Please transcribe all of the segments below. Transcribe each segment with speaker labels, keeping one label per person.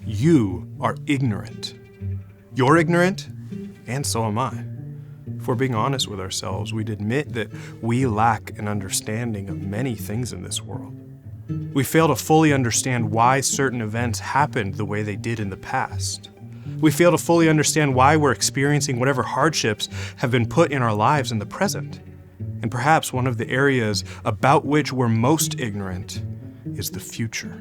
Speaker 1: You are ignorant. You're ignorant, and so am I. If we're being honest with ourselves, we'd admit that we lack an understanding of many things in this world. We fail to fully understand why certain events happened the way they did in the past. We fail to fully understand why we're experiencing whatever hardships have been put in our lives in the present. And perhaps one of the areas about which we're most ignorant is the future.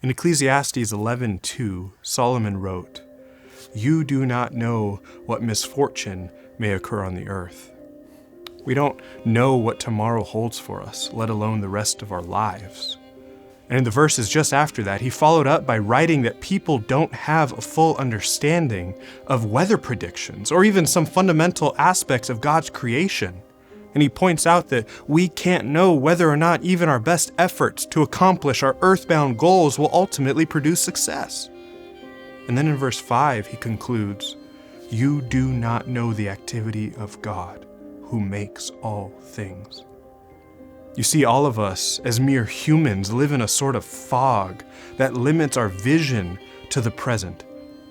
Speaker 1: In Ecclesiastes 11:2, Solomon wrote, "You do not know what misfortune may occur on the earth." We don't know what tomorrow holds for us, let alone the rest of our lives. And in the verses just after that, he followed up by writing that people don't have a full understanding of weather predictions or even some fundamental aspects of God's creation. And he points out that we can't know whether or not even our best efforts to accomplish our earthbound goals will ultimately produce success. And then in verse 5, he concludes, "You do not know the activity of God, who makes all things." You see, all of us, as mere humans, live in a sort of fog that limits our vision to the present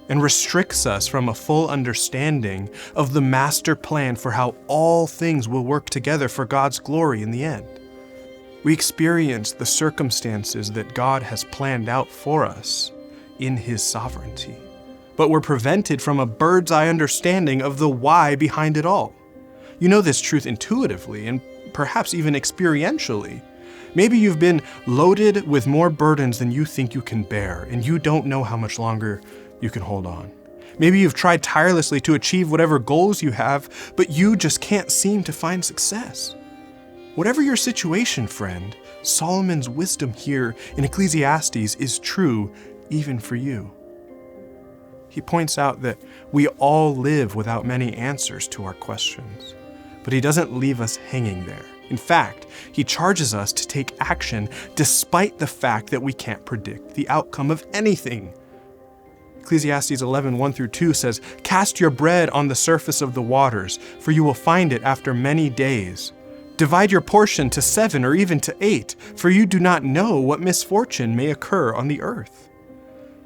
Speaker 1: and restricts us from a full understanding of the master plan for how all things will work together for God's glory in the end. We experience the circumstances that God has planned out for us in His sovereignty, but we're prevented from a bird's eye understanding of the why behind it all. You know this truth intuitively and perhaps even experientially. Maybe you've been loaded with more burdens than you think you can bear, and you don't know how much longer you can hold on. Maybe you've tried tirelessly to achieve whatever goals you have, but you just can't seem to find success. Whatever your situation, friend, Solomon's wisdom here in Ecclesiastes is true even for you. He points out that we all live without many answers to our questions, but he doesn't leave us hanging there. In fact, he charges us to take action despite the fact that we can't predict the outcome of anything. Ecclesiastes 11:1-2 says, "Cast your bread on the surface of the waters, for you will find it after many days. Divide your portion to 7 or even to 8, for you do not know what misfortune may occur on the earth."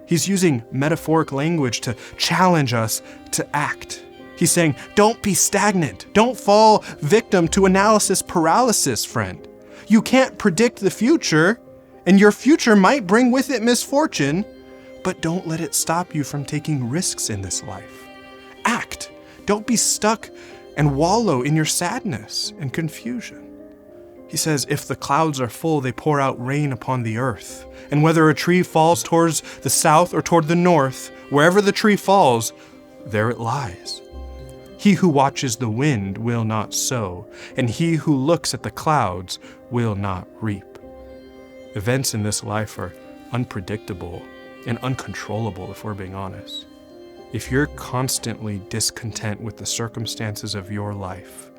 Speaker 1: He's using metaphoric language to challenge us to act. He's saying, don't be stagnant. Don't fall victim to analysis paralysis, friend. You can't predict the future, and your future might bring with it misfortune, but don't let it stop you from taking risks in this life. Act. Don't be stuck and wallow in your sadness and confusion. He says, if the clouds are full, they pour out rain upon the earth. And whether a tree falls towards the south or toward the north, wherever the tree falls, there it lies. He who watches the wind will not sow, and he who looks at the clouds will not reap. Events in this life are unpredictable and uncontrollable, if we're being honest. If you're constantly discontent with the circumstances of your life,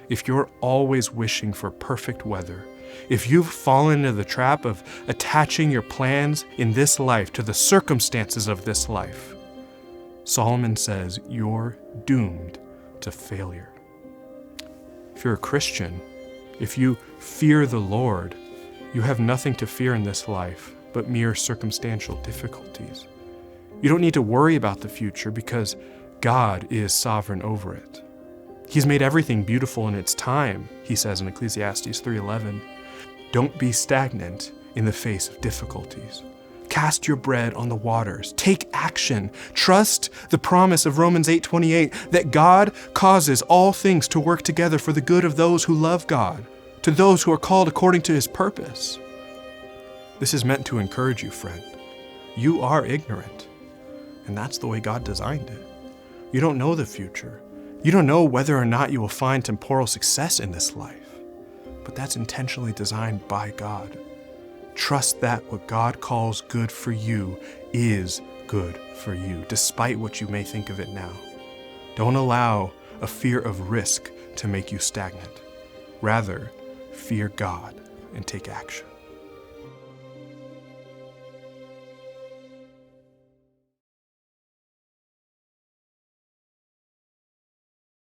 Speaker 1: if you're always wishing for perfect weather, if you've fallen into the trap of attaching your plans in this life to the circumstances of this life, Solomon says you're doomed to failure. If you're a Christian, if you fear the Lord, you have nothing to fear in this life but mere circumstantial difficulties. You don't need to worry about the future because God is sovereign over it. He's made everything beautiful in its time, he says in Ecclesiastes 3:11. Don't be stagnant in the face of difficulties. Cast your bread on the waters. Take action. Trust the promise of Romans 8:28 that God causes all things to work together for the good of those who love God, to those who are called according to his purpose. This is meant to encourage you, friend. You are ignorant, and that's the way God designed it. You don't know the future. You don't know whether or not you will find temporal success in this life, but that's intentionally designed by God. Trust that what God calls good for you is good for you, despite what you may think of it now. Don't allow a fear of risk to make you stagnant. Rather, fear God and take action.